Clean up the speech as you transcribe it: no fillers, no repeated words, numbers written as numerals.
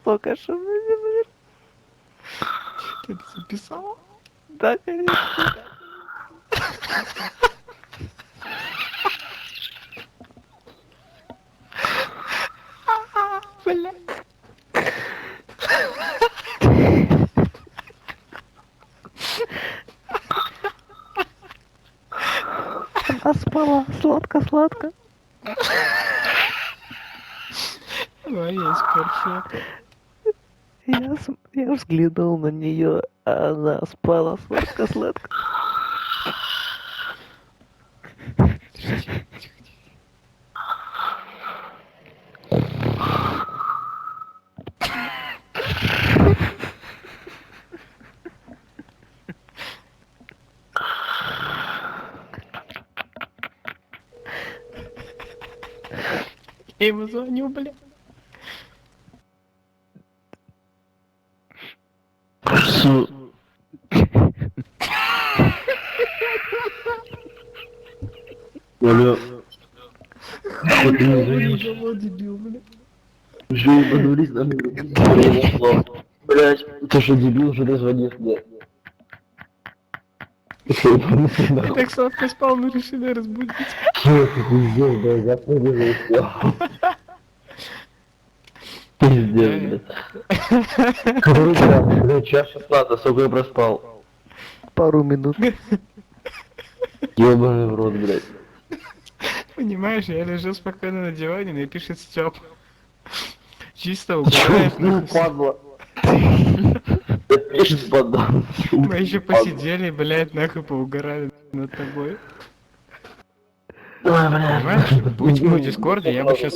высокая, что блин. Ты это записала? Да, конечно. Бля. Она спала сладко-сладко. Моя перфект. Я взглянул на нее, а она спала сладко-сладко. Тихо, тихо. Я ему звоню, бля. Алло. Что ты не звонишь? Дебил, бля. Уже ебанулись на меня. Блять, ты что, дебил, что ты звонишь мне? Ты что, ебанулся Ты нахуй? так сладко спал, мы решили разбудить. Что ты пиздец, блядь, я побежал все. Пиздец, блядь. Который час, блядь, час 16, сколько я проспал. Пару минут. Ёбаный в рот, блядь. Понимаешь, я лежу спокойно на диване, мне пишет Стёп. Чисто Чё, угорает, ну, нахуй. падла. Я пишет подам. Мы еще посидели, блядь, нахуй поугорали над тобой. Ой, блядь. Понимаешь, будь мы в Дискорде, я бы сейчас